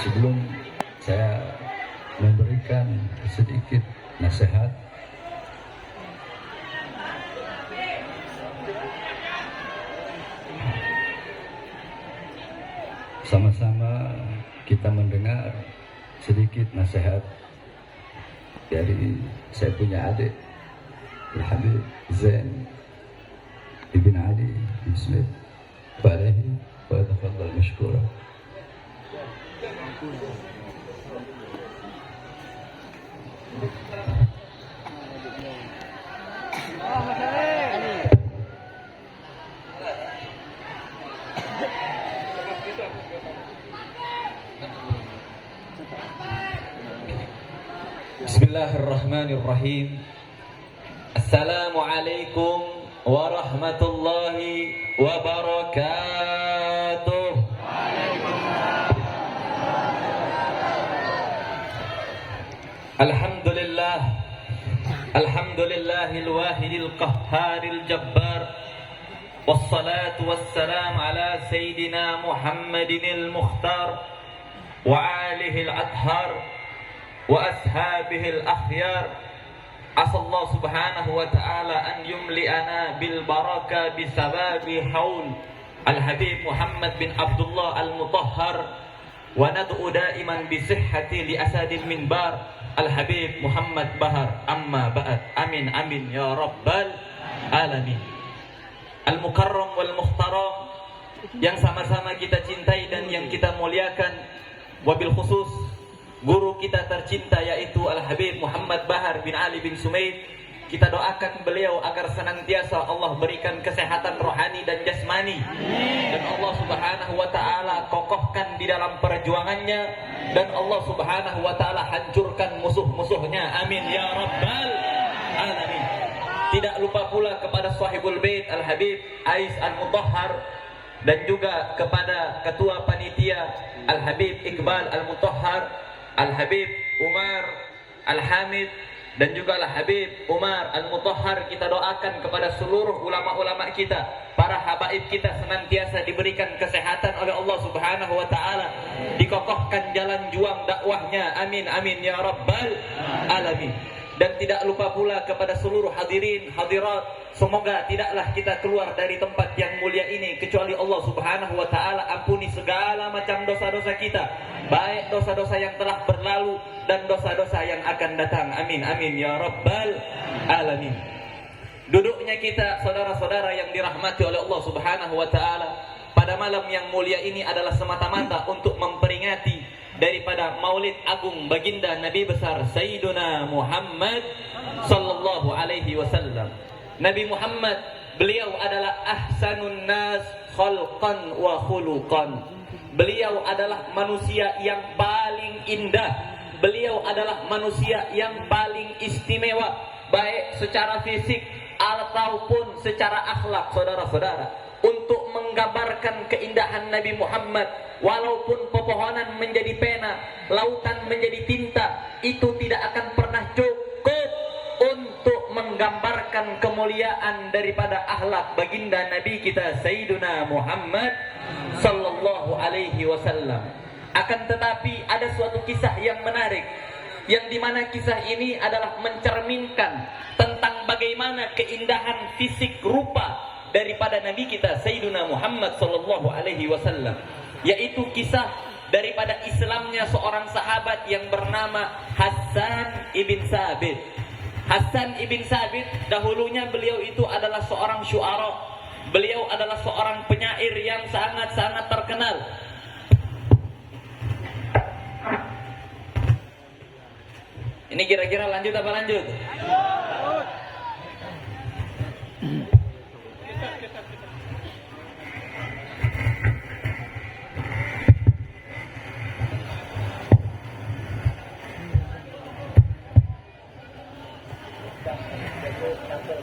Sebelum saya memberikan sedikit nasihat, sama-sama kita mendengar sedikit nasihat dari saya punya adik Al-Habib Zain ibn Ali bin Smith Falehi wa tafadhal mashkura. Bismillahirrahmanirrahim. Assalamualaikum warahmatullahi wabarakatuh. Alhamdulillah, alhamdulillahil wahidil qahharil jabbar, wassalatu wassalamu ala sayyidina Muhammadinil mukhtar wa alihil athhar wa ashabihil akhyar. Asallahu subhanahu wa ta'ala an yumli'ana bil baraka bisababi haul al-habib Muhammad bin Abdullah al-Mutahhar, wa nad'u da'iman bisihhati li asadil minbar al-habib Muhammad Bahar. Amma ba'd. Amin amin ya rabbal alamin. Al-mukarram wal muhtaram yang sama-sama kita cintai dan yang kita muliakan, wabil khusus guru kita tercinta yaitu Al-Habib Muhammad Bahar bin Ali bin Sumaid. Kita doakan beliau agar senantiasa Allah berikan kesehatan rohani dan jasmani, dan Allah subhanahu wa ta'ala kokohkan di dalam perjuangannya, dan Allah subhanahu wa ta'ala hancurkan musuh-musuhnya. Amin ya rabbal alamin. Tidak lupa pula kepada sahibul bait Al-Habib Ais Al-Mutahhar, dan juga kepada ketua panitia Al-Habib Iqbal Al-Mutahhar, Al-Habib Umar Al-Hamid, dan juga Al-Habib Umar Al-Mutahhar. Kita doakan kepada seluruh ulama-ulama kita, para habaib kita, senantiasa diberikan kesehatan oleh Allah subhanahu wa ta'ala, dikokohkan jalan juang dakwahnya. Amin amin ya rabbal alamin. Dan tidak lupa pula kepada seluruh hadirin hadirat, semoga tidaklah kita keluar dari tempat yang mulia ini kecuali Allah subhanahu wa ta'ala ampuni segala macam dosa-dosa kita, baik dosa-dosa yang telah berlalu dan dosa-dosa yang akan datang. Amin amin ya rabbal alamin. Duduknya kita saudara-saudara yang dirahmati oleh Allah subhanahu wa ta'ala pada malam yang mulia ini adalah semata-mata untuk memperingati daripada Maulid Agung baginda Nabi besar Sayyiduna Muhammad sallallahu alaihi wasallam. Nabi Muhammad, beliau adalah ahsanun nas khalqan wa khuluqan. Beliau adalah manusia yang paling indah. Beliau adalah manusia yang paling istimewa, baik secara fisik ataupun secara akhlak, saudara-saudara. Untuk menggambarkan keindahan Nabi Muhammad, walaupun pepohonan menjadi pena, lautan menjadi tinta, itu tidak akan pernah cukup untuk menggambarkan kemuliaan daripada akhlak baginda Nabi kita Sayyiduna Muhammad sallallahu alaihi wasallam. Akan tetapi ada suatu kisah yang menarik, yang dimana kisah ini adalah mencerminkan tentang bagaimana keindahan fisik rupa daripada Nabi kita Sayyiduna Muhammad sallallahu alaihi wasallam, yaitu kisah daripada Islamnya seorang sahabat yang bernama Hassan ibn Sabit. Hassan ibn Sabit, dahulunya beliau itu adalah seorang syuara. Beliau adalah seorang penyair yang sangat-sangat terkenal. Ini kira-kira lanjut apa lanjut?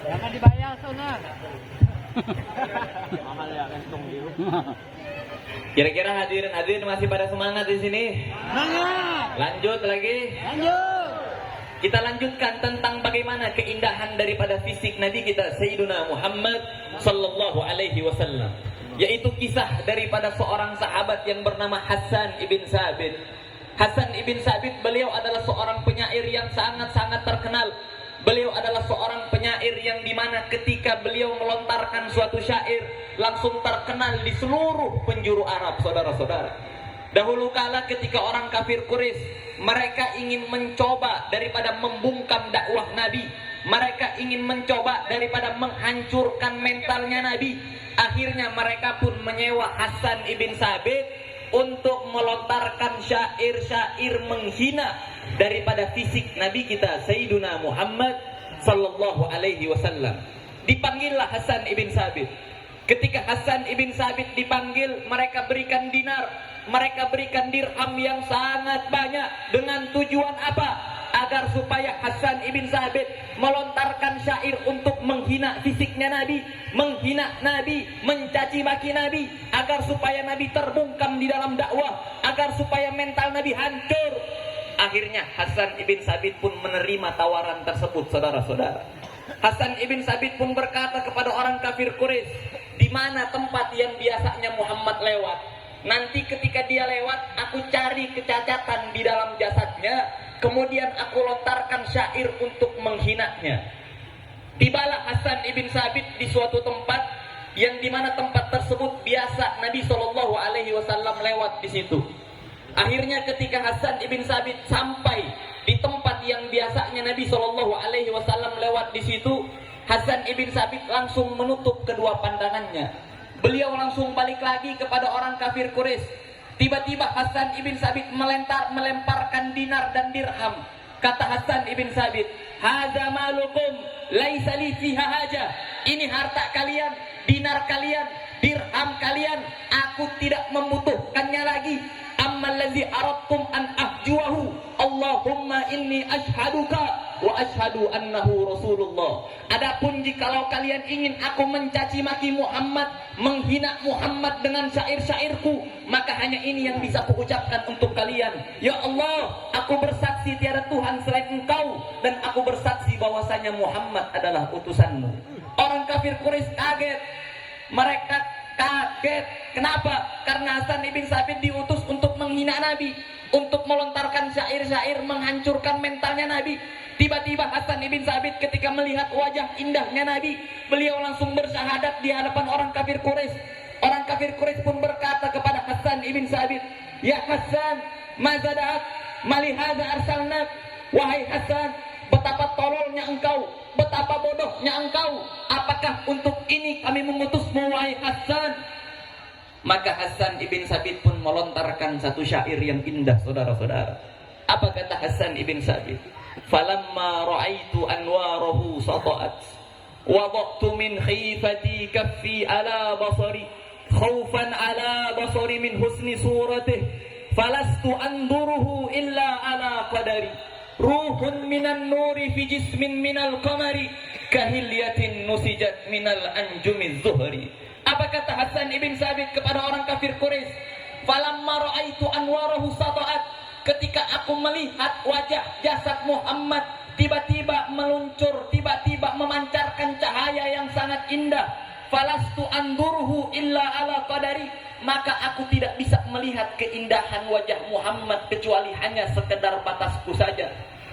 Jangan dibayar sana. Mahal ya kantong biru. Kira-kira hadirin masih pada semangat di sini? Semangat. Lanjut lagi. Lanjut. Kita lanjutkan tentang bagaimana keindahan daripada fisik Nabi kita Sayyiduna Muhammad sallallahu alaihi wasallam, yaitu kisah daripada seorang sahabat yang bernama Hassan ibn Sabit. Hasan ibn Sabit, beliau adalah seorang penyair yang sangat-sangat terkenal. Beliau adalah seorang penyair yang dimana ketika beliau melontarkan suatu syair langsung terkenal di seluruh penjuru Arab, saudara-saudara. Dahulu kala ketika orang kafir Quraisy mereka ingin mencoba daripada membungkam dakwah Nabi, mereka ingin mencoba daripada menghancurkan mentalnya Nabi. Akhirnya mereka pun menyewa Hasan ibn Sabit untuk melontarkan syair-syair menghina daripada fisik Nabi kita Sayyiduna Muhammad sallallahu alaihi wasallam. Dipanggillah Hasan ibn Sabit. Ketika Hasan ibn Sabit dipanggil, mereka berikan dinar, mereka berikan dirham yang sangat banyak. Dengan tujuan apa? Agar supaya Hasan ibn Sabit melontarkan syair untuk menghina fisiknya Nabi, menghina Nabi, mencaci maki Nabi, agar supaya Nabi terbungkam di dalam dakwah, agar supaya mental Nabi hancur. Akhirnya Hasan ibn Sabit pun menerima tawaran tersebut, saudara-saudara. Hasan ibn Sabit pun berkata kepada orang kafir Quraisy, di mana tempat yang biasanya Muhammad lewat? Nanti ketika dia lewat, aku cari kecacatan di dalam jasadnya, kemudian aku lontarkan syair untuk menghinanya. Tibalah Hasan ibn Sabit di suatu tempat yang dimana tempat tersebut biasa Nabi Shallallahu Alaihi Wasallam lewat di situ. Akhirnya ketika Hasan ibn Sabit sampai di tempat yang biasanya Nabi Shallallahu Alaihi Wasallam lewat di situ, Hasan ibn Sabit langsung menutup kedua pandangannya. Beliau langsung balik lagi kepada orang kafir Quraisy. Tiba-tiba Hasan ibn Sabit melemparkan dinar dan dirham. Kata Hasan ibn Sabit, "Hadza malukum laisa li fiha haja." Ini harta kalian, dinar kalian, dirham kalian, aku tidak membutuhkannya lagi. Ammal ladzi aradtum an ahjuahu, Allahumma inni ashhaduka wa ashhadu annahu Rasulullah. Adapun jikalau kalian ingin aku mencaci maki Muhammad, menghina Muhammad dengan syair-syairku, maka hanya ini yang bisa kuucapkan untuk kalian. Ya Allah, aku bersaksi tiada Tuhan selain Engkau, dan aku bersaksi bahwasanya Muhammad adalah utusanmu. Orang kafir Quraisy kaget. Mereka kaget. Kenapa? Karena Hasan ibn Sabit diutus untuk menghina Nabi, untuk melontarkan syair-syair menghancurkan mentalnya Nabi. Tiba-tiba Hasan ibn Sabit ketika melihat wajah indahnya Nabi, beliau langsung bersyahadat di hadapan orang kafir Quraisy. Orang kafir Quraisy pun berkata kepada Hasan ibn Sabit, "Ya Hasan, mazadaat malihada arsalnak." Wahai Hasan, betapa tololnya engkau, betapa bodohnya engkau. Apakah untuk ini kami mengutusmu, wahai Hasan? Maka Hasan ibn Sabit pun melontarkan satu syair yang indah, saudara-saudara. Apa kata Hasan ibn Sabit? Falamma ra'aitu anwarahu sata'at wada'tu min khifati kaffi ala basari khawfan ala basari min husni suratih falastu anduruhu illa ala qadari ruhun minan nuri fi jismin minal qamari kahilyatin nusijat minal anjumiz zuhri. Apa kata Hasan ibn Sabit kepada orang kafir Quraisy? Falamma ra'aitu anwarahu sata'at, ketika aku melihat wajah jasad Muhammad tiba-tiba meluncur, tiba-tiba memancarkan cahaya yang sangat indah. Falastu anduruhu illa ala qadari, maka aku tidak bisa melihat keindahan wajah Muhammad kecuali hanya sekedar batasku saja.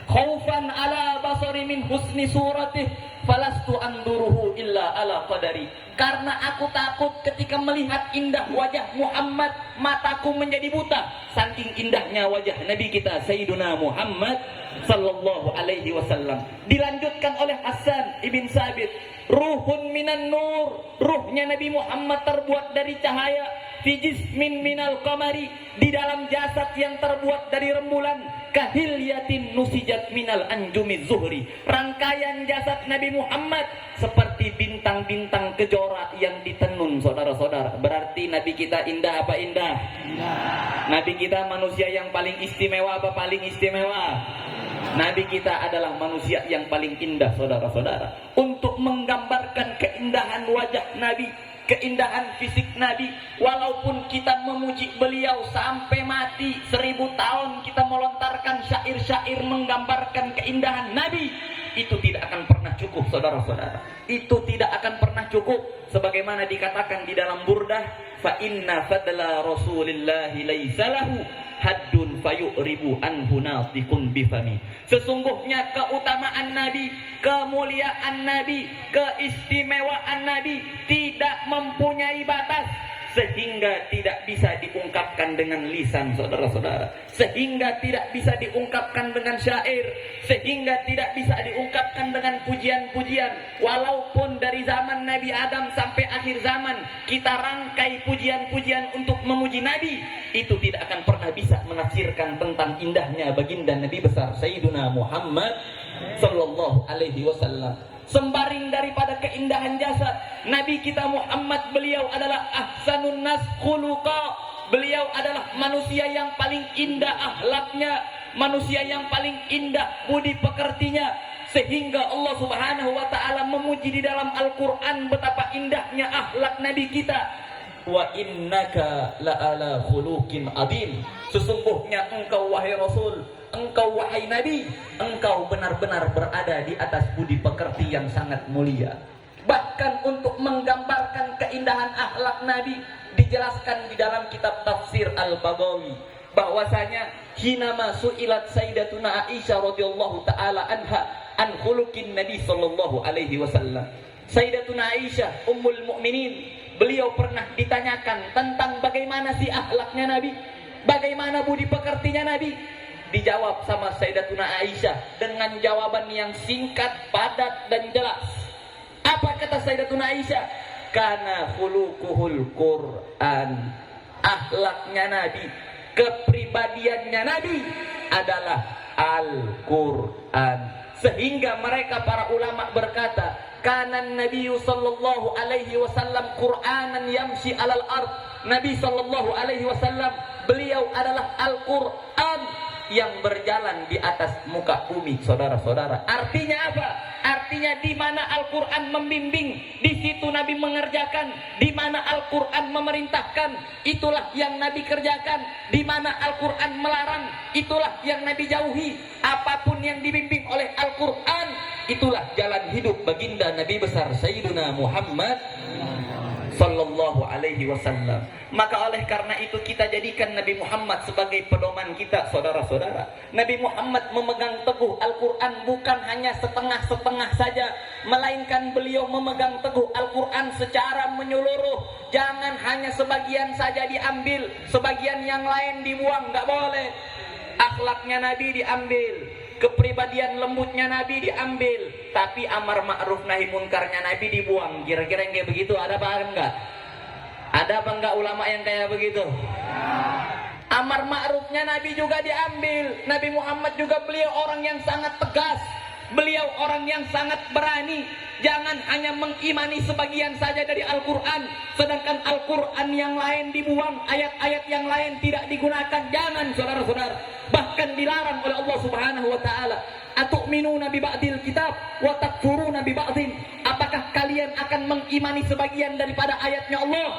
Khaufan ala basari min husni suratih falastu anduruhu illa ala qadari. Karena aku takut ketika melihat indah wajah Muhammad, mataku menjadi buta. Saking indahnya wajah Nabi kita Sayyiduna Muhammad sallallahu alaihi wasallam. Dilanjutkan oleh Hasan ibn Sabit, ruhun minan nur, ruhnya Nabi Muhammad terbuat dari cahaya, fi jismin minal qamari, di dalam jasad yang terbuat dari rembulan, kahilyatin nusijat minal anjumiz zuhri. Rangkaian jasad Nabi Muhammad seperti bintang-bintang kejora yang ditenun, saudara-saudara. Berarti Nabi kita indah apa indah? Nabi kita manusia yang paling istimewa apa paling istimewa? Nabi kita adalah manusia yang paling indah, saudara-saudara. Untuk menggambarkan keindahan wajah Nabi, keindahan fisik Nabi, walaupun kita memuji beliau sampai mati 1000 tahun, kita melontarkan syair-syair menggambarkan keindahan Nabi, itu tidak akan pernah cukup, saudara-saudara. Itu tidak akan pernah cukup. Sebagaimana dikatakan di dalam Burdah, fa inna fadla rasulillahi laisa lahu haddun fayuribu anhu natiqun bifami. Sesungguhnya keutamaan Nabi, kemuliaan Nabi, keistimewaan Nabi tidak mempunyai batas, sehingga tidak bisa diungkapkan dengan lisan, saudara-saudara, sehingga tidak bisa diungkapkan dengan syair, sehingga tidak bisa diungkapkan dengan pujian-pujian. Walaupun dari zaman Nabi Adam sampai akhir zaman kita rangkai pujian-pujian untuk memuji Nabi, itu tidak akan pernah bisa menafsirkan tentang indahnya baginda Nabi besar Sayyiduna Muhammad sallallahu alaihi wasallam. Sembaring daripada keindahan jasad Nabi kita Muhammad, beliau adalah ahsanun nas khuluqa. Beliau adalah manusia yang paling indah akhlaknya, manusia yang paling indah budi pekertinya, sehingga Allah Subhanahu wa taala memuji di dalam Al-Qur'an betapa indahnya akhlak Nabi kita. Wa innaka la'ala khuluqin adzim. Sesungguhnya engkau wahai Rasul, engkau wahai Nabi, engkau benar-benar berada di atas budi pekerti yang sangat mulia. Bahkan untuk menggambarkan keindahan akhlak Nabi dijelaskan di dalam kitab tafsir Al-Baghawi bahwasanya hinama su'ilat sayyidatuna Aisyah radhiyallahu taala anha an khuluqin Nabi sallallahu alaihi wasallam. Sayyidatuna Aisyah ummul mukminin, beliau pernah ditanyakan tentang bagaimana sih akhlaknya Nabi, bagaimana budi pekertinya Nabi. Dijawab sama Sayyidatuna Aisyah dengan jawaban yang singkat, padat dan jelas. Apa kata Sayyidatuna Aisyah? Kana khuluquhul Qur'an. Akhlaknya Nabi, kepribadiannya Nabi adalah Al-Qur'an. Sehingga mereka para ulama berkata, kana Nabi sallallahu alaihi wasallam Qur'anan yamshi alal ard. Nabi sallallahu alaihi wasallam, beliau adalah Al-Qur'an yang berjalan di atas muka bumi, saudara-saudara. Artinya apa? Artinya di mana Al-Qur'an membimbing, di situ Nabi mengerjakan. Di mana Al-Qur'an memerintahkan, itulah yang Nabi kerjakan. Di mana Al-Qur'an melarang, itulah yang Nabi jauhi. Apapun yang dibimbing oleh Al-Qur'an, itulah jalan hidup baginda Nabi besar Sayyiduna Muhammad sallallahu alaihi wasallam. Maka oleh karena itu kita jadikan Nabi Muhammad sebagai pedoman kita, saudara-saudara. Nabi Muhammad memegang teguh Al-Qur'an bukan hanya setengah-setengah saja, melainkan beliau memegang teguh Al-Qur'an secara menyeluruh. Jangan hanya sebagian saja diambil, sebagian yang lain dibuang, enggak boleh. Akhlaknya Nabi diambil, kepribadian lembutnya Nabi diambil, tapi amar ma'ruf nahi munkarnya Nabi dibuang. Kira-kira yang kayak begitu ada apa enggak? Ada apa enggak ulama yang kayak begitu? Amar ma'rufnya Nabi juga diambil. Nabi Muhammad juga beliau orang yang sangat tegas, beliau orang yang sangat berani. Jangan hanya mengimani sebagian saja dari Al-Qur'an, sedangkan Al-Qur'an yang lain dibuang, ayat-ayat yang lain tidak digunakan. Jangan, saudara-saudara. Bahkan dilarang oleh Allah Subhanahu wa taala. Atu'minuna bi ba'dil kitab wa takfuruna bi ba'din. Apakah kalian akan mengimani sebagian daripada ayatnya Allah,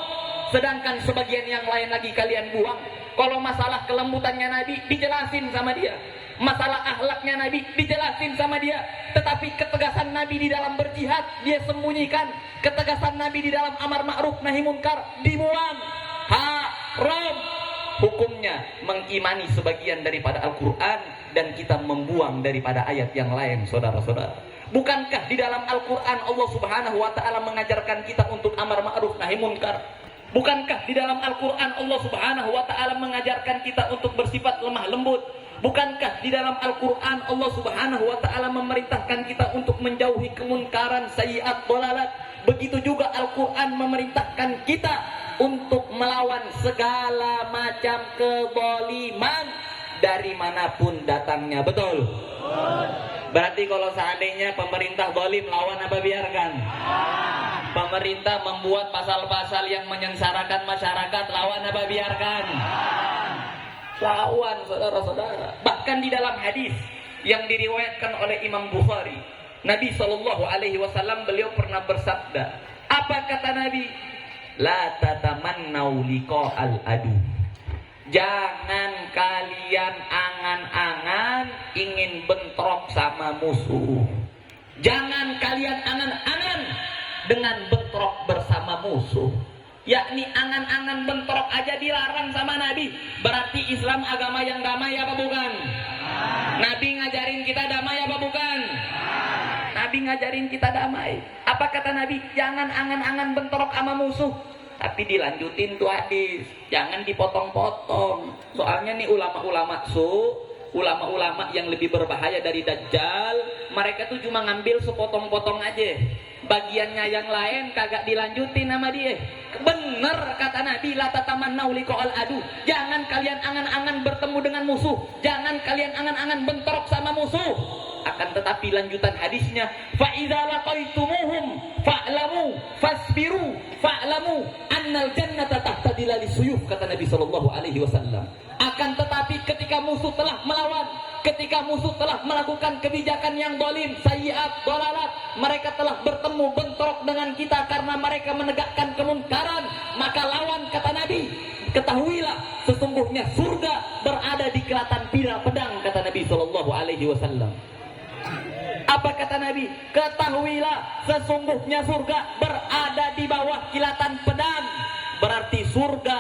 sedangkan sebagian yang lain lagi kalian buang? Kalau masalah kelembutannya Nabi dijelasin sama dia, masalah akhlaknya Nabi dijelasin sama dia, tetapi ketegasan Nabi di dalam berjihad dia sembunyikan, ketegasan Nabi di dalam amar ma'ruf nahi munkar dibuang. Haram hukumnya mengimani sebagian daripada Al-Qur'an dan kita membuang daripada ayat yang lain, saudara-saudara. Bukankah di dalam Al-Qur'an Allah Subhanahu wa taala mengajarkan kita untuk amar ma'ruf nahi munkar? Bukankah di dalam Al-Qur'an Allah Subhanahu wa taala mengajarkan kita untuk bersifat lemah lembut? Bukankah di dalam Al-Qur'an Allah Subhanahu wa taala memerintahkan kita untuk menjauhi kemunkaran, sayyi'at, dhalalat? Begitu juga Al-Qur'an memerintahkan kita untuk melawan segala macam kezaliman dari manapun datangnya. Betul? Berarti kalau seandainya pemerintah zalim, lawan apa biarkan? Pemerintah membuat pasal-pasal yang menyengsarakan masyarakat, lawan apa biarkan? Lawan, saudara-saudara. Bahkan di dalam hadis yang diriwayatkan oleh Imam Bukhari, Nabi SAW beliau pernah bersabda. Apa kata Nabi? La tatamannau liqa'al adu. Jangan kalian angan-angan ingin bentrok sama musuh. Jangan kalian angan-angan dengan bentrok bersama musuh. Yakni angan-angan bentrok aja dilarang sama Nabi. Berarti Islam agama yang damai apa bukan? Nabi ngajarin kita damai apa bukan? Nabi ngajarin kita damai. Apa kata Nabi? Jangan angan-angan bentrok sama musuh. Tapi dilanjutin tuh hadis, jangan dipotong-potong. Soalnya nih ulama-ulama ulama-ulama yang lebih berbahaya dari Dajjal, mereka tuh cuma ngambil sepotong-potong aja. Bagiannya yang lain kagak dilanjutin sama dia. Bener kata Nabi, la tatamannau liqa'al adu. Jangan kalian angan-angan bertemu dengan musuh. Jangan kalian angan-angan bentrok sama musuh. Akan tetapi lanjutan hadisnya, fa idza laqaitumuhum fa'lamu fasbiru fa'lamu annal jannata tahta dilali suyuf, kata Nabi sallallahu alaihi wasallam. Akan tetapi ketika musuh telah melawan, ketika musuh telah melakukan kebijakan yang zalim, sayyi'at, dalalat, mereka telah bertemu bentrok dengan kita karena mereka menegakkan kemungkaran, maka lawan, kata Nabi. Ketahuilah sesungguhnya surga berada di kelatan pedang, kata Nabi sallallahu alaihi wasallam. Apa kata Nabi? Ketahuilah sesungguhnya surga berada di bawah kilatan pedang. Berarti surga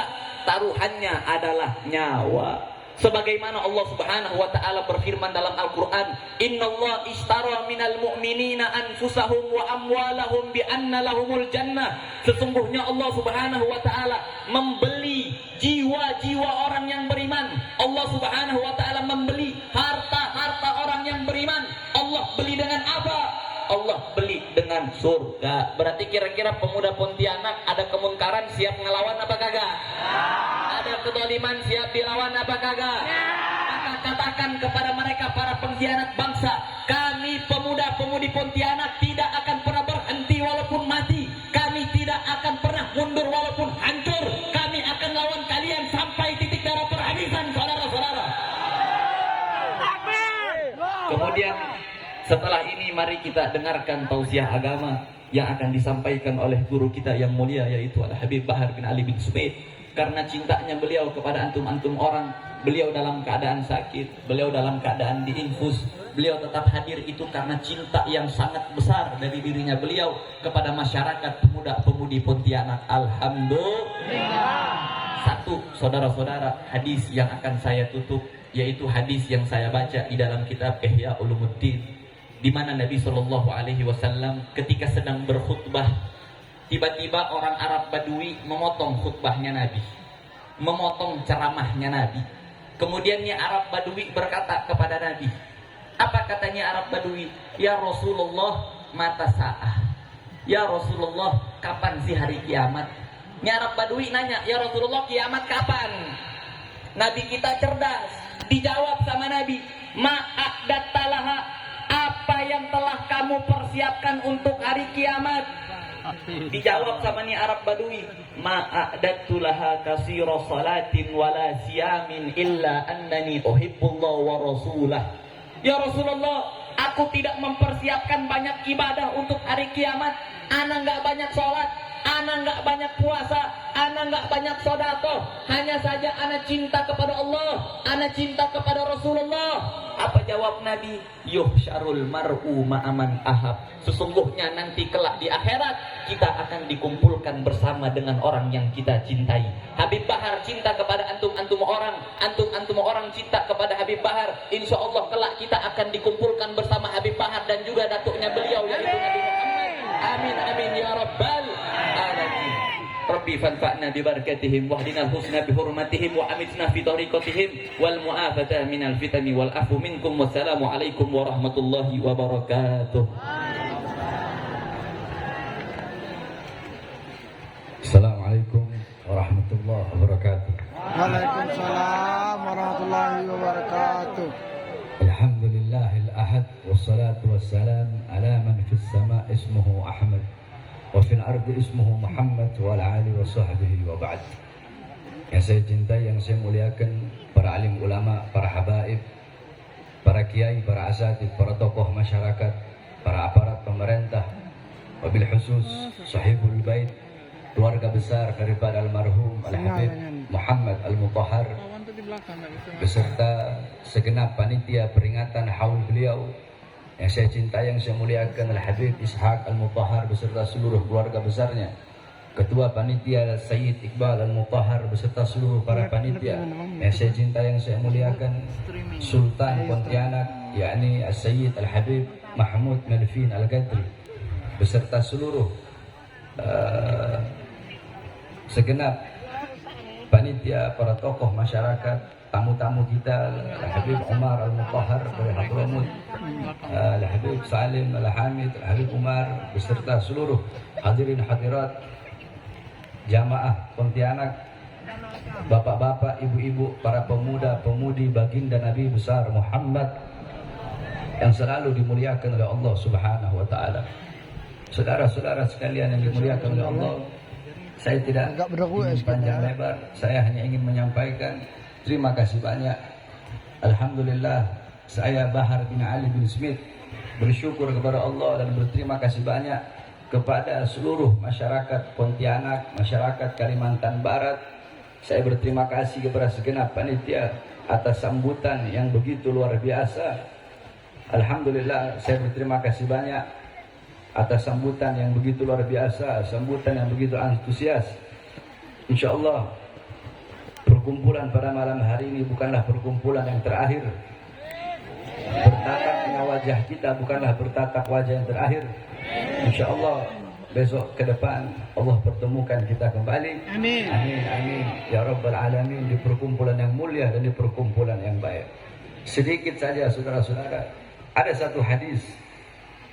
taruhannya adalah nyawa. Sebagaimana Allah Subhanahu wa taala berfirman dalam Al-Qur'an, "Innallaha ishtara minal mu'minina anfusahum wa amwalahum bi anna lahumul jannah." Sesungguhnya Allah Subhanahu wa taala membeli jiwa-jiwa orang yang beriman. Allah Subhanahu wa taala membeli harta-harta orang yang beriman. Allah beli dengan apa? Allah beli dengan surga. Berarti kira-kira pemuda Pontianak ada kemungkaran siap ngelawan apa kagak? Ada kedoliman siap dilawan apa kagak? Maka katakan kepada mereka para pengkhianat bangsa, kami pemuda-pemudi Pontianak tidak akan pernah berhenti walaupun mati. Kami tidak akan pernah mundur walaupun hancur. Kami akan lawan kalian sampai titik darah perhabisan, saudara-saudara. Kemudian setelah ini mari kita dengarkan tausiah agama yang akan disampaikan oleh guru kita yang mulia, yaitu Al-Habib Bahar bin Ali bin Sumaid. Karena cintanya beliau kepada antum-antum orang, beliau dalam keadaan sakit, beliau dalam keadaan diinfus, beliau tetap hadir itu karena cinta yang sangat besar dari dirinya beliau kepada masyarakat pemuda-pemudi Pontianak. Alhamdulillah. Satu, saudara-saudara, hadis yang akan saya tutup yaitu hadis yang saya baca di dalam kitab Ihya Ulumuddin, di mana Nabi Shallallahu Alaihi Wasallam ketika sedang berkhutbah, tiba-tiba orang Arab Badui memotong khutbahnya Nabi, memotong ceramahnya Nabi. Kemudian Arab Badui berkata kepada Nabi, apa katanya Arab Badui? Ya Rasulullah, mata sa'ah. Ya Rasulullah, kapan sih hari kiamat? Arab Badui nanya, ya Rasulullah, kiamat kapan? Nabi kita cerdas, dijawab sama Nabi, ma'adattalaha, apa yang telah kamu persiapkan untuk hari kiamat? Dijawab sama Arab Badui, ma'adattulaha kasira salatin wala siyamin illa annani uhibbullah wa rasulah. Ya Rasulullah, aku tidak mempersiapkan banyak ibadah untuk hari kiamat. Ana nggak banyak sholat, ana nggak banyak puasa, ana nggak banyak sedekah. Hanya saja ana cinta kepada Allah, ana cinta kepada Rasulullah. Apa jawab Nabi? Yuhsyarul mar'u ma'aman ahab. Sesungguhnya nanti kelak di akhirat kita akan dikumpulkan bersama dengan orang yang kita cintai. Habib Bahar cinta kepada antum-antum orang, antum-antum orang cinta kepada Habib Bahar. Insya Allah kelak kita akan dikumpulkan bersama Habib Bahar dan juga datuknya beliau, yaitu Nabi Muhammad. Amin amin ya rabbal alamin. Rabbi fanfa'na bi barakatihim wahdina al-husna bi hurmatihim wa amitna fi tariqatihim wal mu'afata minal fitani wal afu minkum. Wassalamu alaikum warahmatullahi wabarakatuh. Assalamualaikum warahmatullahi wabarakatuh. Waalaikumsalam warahmatullahi wabarakatuh. Alhamdulillahil ahad wassalatu wassalam ala man fis sama ismuhu Ahmad wa fil ardi ismuhu Muhammad wa ala alihi wa sahbihi wa ba'd. Yang saya cintai, yang saya muliakan, para alim ulama, para habaib, para kiai, para asatid, para tokoh masyarakat, para aparat pemerintah, wabil khusus sahibul bait, keluarga besar daripada almarhum Al-Habib Muhammad Al-Mutahhar, beserta segenap panitia peringatan haul beliau. Yang saya cintai, yang saya muliakan, Al-Habib Ishaq Al-Mutahhar beserta seluruh keluarga besarnya. Ketua Panitia Sayyid Iqbal Al-Mutahhar beserta seluruh para panitia yang saya cinta, yang saya muliakan, Sultan Pontianak yakni Sayyid Al-Habib Mahmud Melvin Al-Gadri beserta seluruh segenap panitia, para tokoh masyarakat, tamu-tamu kita, Al-Habib Umar Al-Mutahhar dari Hadramut, Al-Habib Salim Al-Hamid, Al-Habib Umar beserta seluruh hadirin hadirat jamaah Pontianak, bapak-bapak, ibu-ibu, para pemuda, pemudi baginda Nabi besar Muhammad yang selalu dimuliakan oleh Allah Subhanahu wa taala. Saudara-saudara sekalian yang dimuliakan oleh Allah, saya tidak ingin panjang lebar, saya hanya ingin menyampaikan terima kasih banyak. Alhamdulillah, saya Bahar bin Ali bin Smith bersyukur kepada Allah dan berterima kasih banyak kepada seluruh masyarakat Pontianak, masyarakat Kalimantan Barat. Saya berterima kasih kepada segenap panitia atas sambutan yang begitu luar biasa. Alhamdulillah, saya berterima kasih banyak atas sambutan yang begitu luar biasa, sambutan yang begitu antusias. InsyaAllah perkumpulan pada malam hari ini bukanlah perkumpulan yang terakhir. Bertatapnya wajah kita bukanlah bertatap wajah yang terakhir. InsyaAllah besok ke depan Allah pertemukan kita kembali. Amin. Amin. Amin. Ya Rabbal Alamin, di perkumpulan yang mulia dan di perkumpulan yang baik. Sedikit saja saudara-saudara, ada satu hadis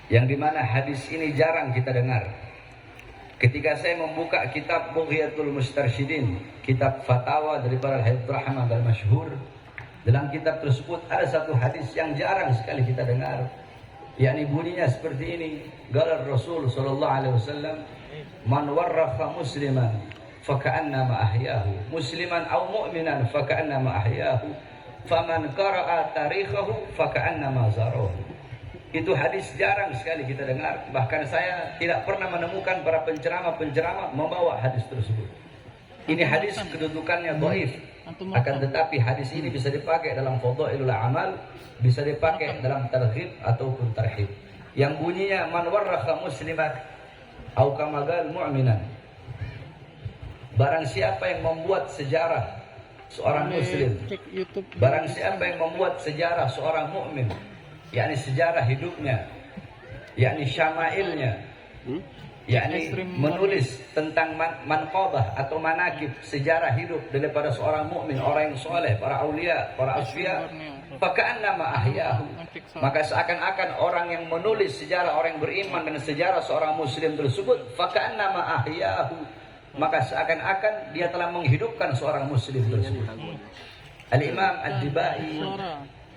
yang dimana hadis ini jarang kita dengar. Ketika saya membuka kitab Bughyatul Mustarsyidin, kitab fatwa daripada Habib Rahman Al-Masyhur, dalam kitab tersebut ada satu hadis yang jarang sekali kita dengar, yakni bunyinya seperti ini. Qala Rasul sallallahu alaihi wasallam, man warrafa musliman faka'annama ahyahu, musliman aw mu'minan faka'annama ahyahu, faman qara'a tarikhahu faka'annama zarahu. Itu hadis jarang sekali kita dengar, bahkan saya tidak pernah menemukan para penceramah-penceramah membawa hadis tersebut. Ini hadis kedudukannya dhaif, akan tetapi hadis ini bisa dipakai dalam fadhailul amal, bisa dipakai dalam targhib ataupun tarhib. Yang bunyinya man warrakha musliman au kama qal mu'minan. Barang siapa yang membuat sejarah seorang muslim, barang siapa yang membuat sejarah seorang mukmin, yakni sejarah hidupnya, yakni syama'ilnya, yakni menulis tentang manqabah atau manakib, sejarah hidup daripada seorang mukmin, orang yang soleh, para aulia, para asfiya, faka'annama ahyahu, maka seakan-akan orang yang menulis sejarah orang yang beriman dan sejarah seorang muslim tersebut, faka'annama ahyahu, maka seakan-akan dia telah menghidupkan seorang muslim tersebut. Al-Imam Ad-Dibai,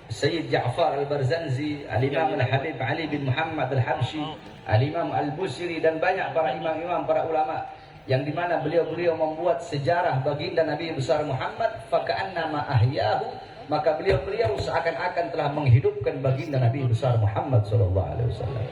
Sayyid Ja'far Al-Barzanzi, Al-Imam Al-Habib Ali bin Muhammad Al-Habsyi, Al-Imam Al-Busiri, dan banyak para imam-imam, para ulama, yang dimana beliau-beliau membuat sejarah baginda Nabi besar Muhammad, faka'annama ahyahu, maka beliau-beliau seakan-akan telah menghidupkan baginda Nabi besar Muhammad sallallahu alaihi wasallam.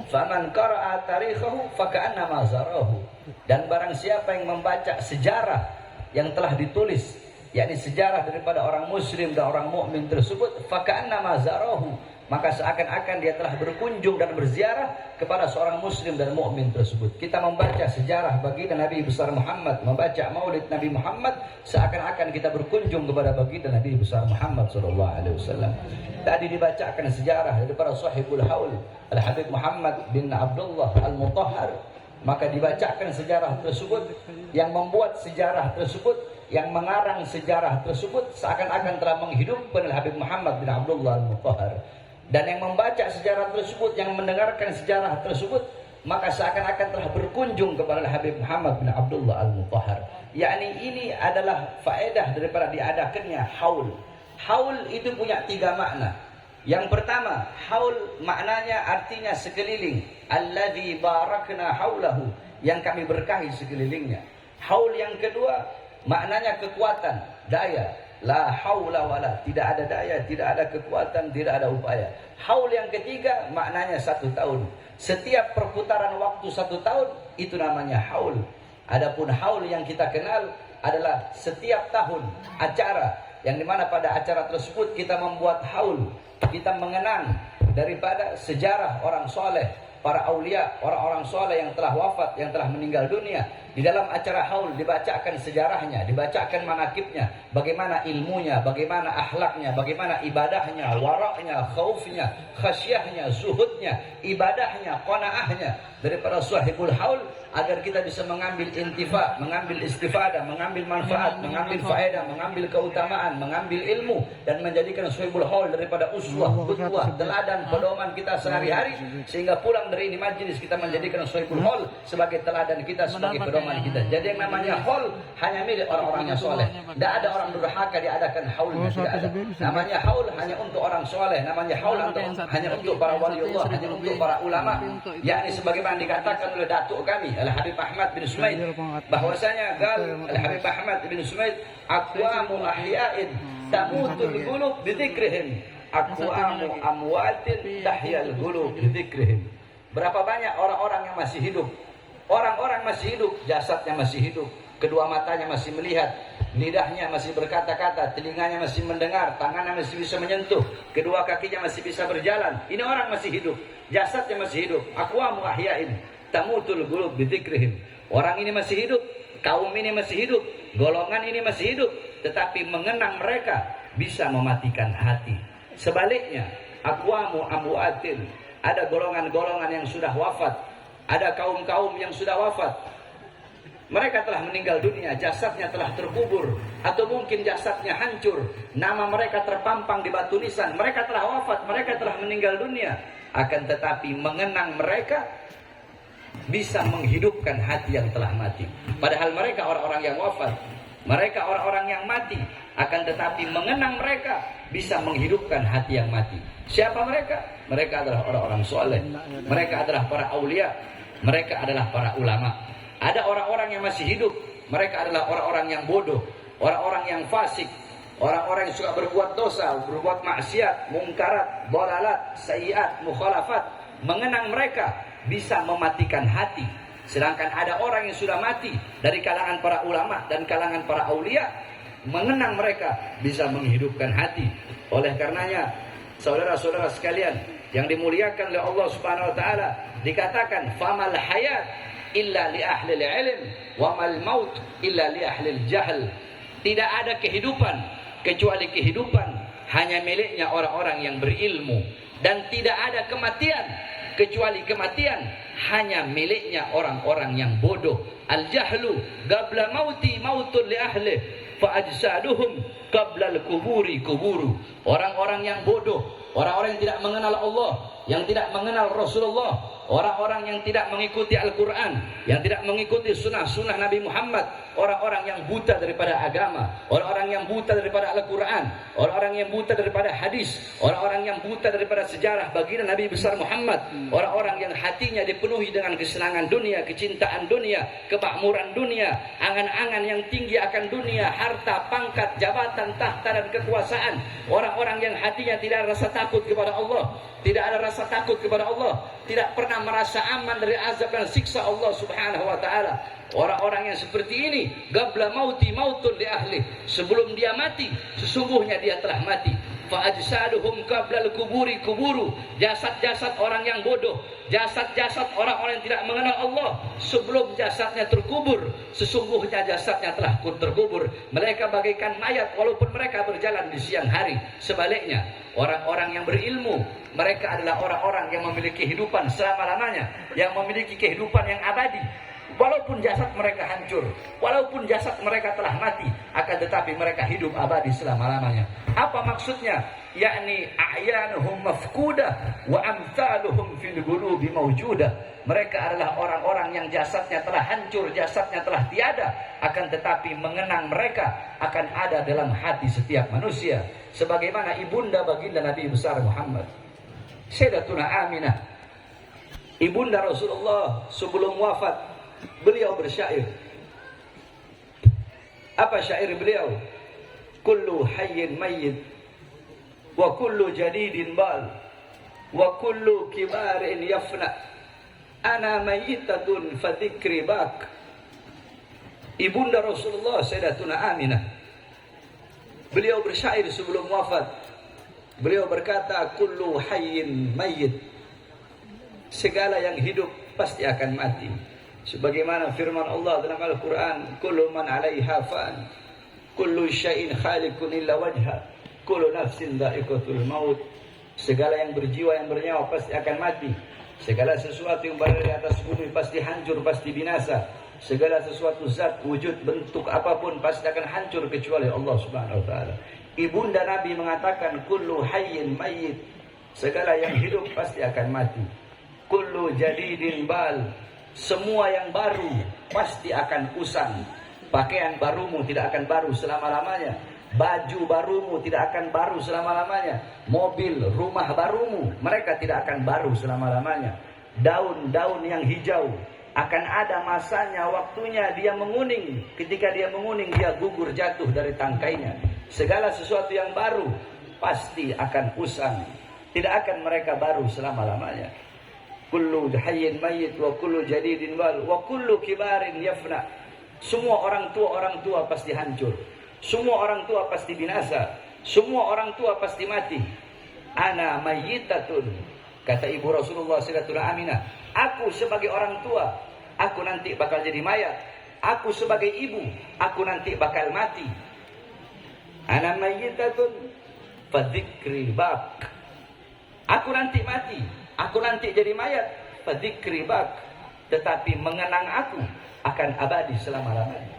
Faman qara'a tarikhahu faka'annama zarahu, dan barang siapa yang membaca sejarah yang telah ditulis, yakni sejarah daripada orang muslim dan orang mukmin tersebut, faka'annama zarahu, maka seakan-akan dia telah berkunjung dan berziarah kepada seorang muslim dan mukmin tersebut. Kita membaca sejarah baginda Nabi besar Muhammad, membaca maulid Nabi Muhammad, seakan-akan kita berkunjung kepada baginda Nabi besar Muhammad sallallahu alaihi wasallam. Tadi dibacakan sejarah daripada sahibul haul Al-Habib Muhammad bin Abdullah Al-Mutahhar, maka dibacakan sejarah tersebut, yang membuat sejarah tersebut, yang mengarang sejarah tersebut seakan-akan telah menghidupkan Al-Habib Muhammad bin Abdullah Al-Mutahhar. Dan yang membaca sejarah tersebut, yang mendengarkan sejarah tersebut, maka seakan-akan telah berkunjung kepada Habib Muhammad bin Abdullah Al-Mutahhar. Yakni ini adalah faedah daripada diadakannya haul. Haul itu punya 3 makna. Yang pertama, haul maknanya artinya sekeliling. Alladzi barakna haulahu, yang kami berkahi sekelilingnya. Haul yang kedua maknanya kekuatan, daya. La haula wala, tidak ada daya, tidak ada kekuatan, tidak ada upaya. Haul yang ketiga maknanya 1 tahun. Setiap perputaran waktu 1 tahun, itu namanya haul. Adapun haul yang kita kenal adalah setiap tahun acara, yang dimana pada acara tersebut kita membuat haul, kita mengenang daripada sejarah orang soleh, para aulia, orang-orang soleh yang telah wafat, yang telah meninggal dunia. Di dalam acara haul dibacakan sejarahnya, dibacakan manakibnya, bagaimana ilmunya, bagaimana akhlaknya, bagaimana ibadahnya, waraknya, khaufnya, khasyahnya, zuhudnya, ibadahnya, qanaahnya daripada sahibul haul, agar kita bisa mengambil intifa, mengambil istifadah, mengambil manfaat, mengambil faedah, mengambil keutamaan, mengambil ilmu, dan menjadikan sahibul haul daripada uswah, qudwah, teladan, pedoman kita sehari-hari, sehingga pulang dari ini majlis kita menjadikan sahibul haul sebagai teladan kita, sebagai pedoman kita. Jadi yang namanya haul hanya milik orang-orang yang soleh. Tidak ada orang durhaka diadakan haulnya, tidak ada. Namanya haul hanya untuk orang soleh, namanya haul hanya untuk para waliullah, hanya untuk para ulama. Yakni sebagaimana dikatakan oleh datuk kami Al-Habib Ahmad bin Sumaid, bahwasanya Al-Habib Ahmad bin Sumaid, aqwamu ahya'in tamutul qulub bidzikrihim, aqwamu amwatin tahyal qulub bidzikrihim. Berapa banyak orang-orang yang masih hidup. Orang-orang masih hidup, jasadnya masih hidup, kedua matanya masih melihat, lidahnya masih berkata-kata, telinganya masih mendengar, tangannya masih bisa menyentuh, kedua kakinya masih bisa berjalan. Ini orang masih hidup, jasadnya masih hidup. Aqwamu ahya'in tamutul qulub bidzikrihim. Orang ini masih hidup, kaum ini masih hidup, golongan ini masih hidup, tetapi mengenang mereka bisa mematikan hati. Sebaliknya, aqwamu amwatin, ada golongan-golongan yang sudah wafat, ada kaum-kaum yang sudah wafat, mereka telah meninggal dunia, jasadnya telah terkubur, atau mungkin jasadnya hancur, nama mereka terpampang di batu nisan, mereka telah wafat, mereka telah meninggal dunia. Akan tetapi mengenang mereka bisa menghidupkan hati yang telah mati. Padahal mereka orang-orang yang wafat, mereka orang-orang yang mati, akan tetapi mengenang mereka bisa menghidupkan hati yang mati. Siapa mereka? Mereka adalah orang-orang soleh, mereka adalah para aulia, mereka adalah para ulama. Ada orang-orang yang masih hidup, mereka adalah orang-orang yang bodoh, orang-orang yang fasik, orang-orang yang suka berbuat dosa, berbuat maksiat, mungkarat, dalalat, sayyiat, mukhalafat. Mengenang mereka bisa mematikan hati. Sedangkan ada orang yang sudah mati dari kalangan para ulama dan kalangan para aulia, mengenang mereka bisa menghidupkan hati. Oleh karenanya, saudara-saudara sekalian yang dimuliakan oleh Allah Subhanahu wa taala, dikatakan famal hayat illa li ahli ilm wa mal maut illa li ahli jahl. Tidak ada kehidupan kecuali kehidupan hanya miliknya orang-orang yang berilmu, dan tidak ada kematian kecuali kematian hanya miliknya orang-orang yang bodoh. Al jahlu qabla mauti mautun li ahli fa ajsaduhum qabla al kuburi kuburu. Orang-orang yang bodoh, orang-orang yang tidak mengenal Allah, yang tidak mengenal Rasulullah, orang-orang yang tidak mengikuti Al-Quran, yang tidak mengikuti sunnah-sunnah Nabi Muhammad, orang-orang yang buta daripada agama, orang-orang yang buta daripada Al-Quran, orang-orang yang buta daripada hadis, orang-orang yang buta daripada sejarah baginda Nabi besar Muhammad, orang-orang yang hatinya dipenuhi dengan kesenangan dunia, kecintaan dunia, kemakmuran dunia, angan-angan yang tinggi akan dunia, harta, pangkat, jabatan, tahta, dan kekuasaan. Orang-orang yang hatinya tidak ada rasa takut kepada Allah, tidak ada rasa takut kepada Allah, tidak pernah merasa aman dari azab dan siksa Allah Subhanahu wa taala. Orang-orang yang seperti ini, qabla mauti mautun li ahli, sebelum dia mati sesungguhnya dia telah mati. Fa ajsaduhum qabla al-kuburi kuburu, jasad-jasad orang yang bodoh, jasad-jasad orang-orang yang tidak mengenal Allah, sebelum jasadnya terkubur sesungguhnya jasadnya telah terkubur. Mereka bagaikan mayat walaupun mereka berjalan di siang hari. Sebaliknya, orang-orang yang berilmu, mereka adalah orang-orang yang memiliki kehidupan selama-lamanya, yang memiliki kehidupan yang abadi. Walaupun jasad mereka hancur, walaupun jasad mereka telah mati, akan tetapi mereka hidup abadi selama-lamanya. Apa maksudnya? Yakni a'yanuhum mafkudah wa amthaluhum fil qulubi mawjudah. Mereka adalah orang-orang yang jasadnya telah hancur, jasadnya telah tiada, akan tetapi mengenang mereka akan ada dalam hati setiap manusia. Sebagaimana ibunda baginda Nabi besar Muhammad, Sayyidatuna Aminah, ibunda Rasulullah, sebelum wafat beliau bersyair. Apa syair beliau? Kullu hayyin mayyit wa kullu jadidin bal wa kullu kibarin yafna ana mayyitatun fa dzikri bak. Ibunda Rasulullah Sayyidatuna Aminah, beliau bersyair sebelum wafat. Beliau berkata kullu hayyin mayyit, Segala yang hidup pasti akan mati. Sebagaimana firman Allah dalam Al-Quran, kullu man 'alaiha fan, kullu syai'in khaliqun illa wajha, kullu nafsin dha'iqatul maut. Segala yang berjiwa, yang bernyawa pasti akan mati. Segala sesuatu yang berada di atas bumi pasti hancur, pasti binasa. Segala sesuatu zat, wujud, bentuk apapun pasti akan hancur kecuali Allah Subhanahu wa taala. Ibunda Nabi mengatakan kullu hayyin mayyit. Segala yang hidup pasti akan mati. Kullu jadidin bal. Semua yang baru pasti akan usang. Pakaian barumu tidak akan baru selama-lamanya. Baju barumu tidak akan baru selama-lamanya. Mobil, rumah barumu, mereka tidak akan baru selama-lamanya. Daun-daun yang hijau akan ada masanya, waktunya dia menguning. Ketika dia menguning, dia gugur jatuh dari tangkainya. Segala sesuatu yang baru pasti akan usang. Tidak akan mereka baru selama-lamanya. Kullu hayyin mayyit wa kullu jadidin wal wa kullu kibarin yafna. Semua orang tua pasti hancur. Semua orang tua pasti binasa. Semua orang tua pasti mati. Ana mayyitatun, kata ibu Rasulullah Sayyidatuna Aminah, aku sebagai orang tua, aku nanti bakal jadi mayat. Aku sebagai ibu, aku nanti bakal mati. Ana mayyitatun fadzikri bak. Aku nanti mati, aku nanti jadi mayat. Fadzikri bak, tetapi mengenang aku akan abadi selama-lamanya.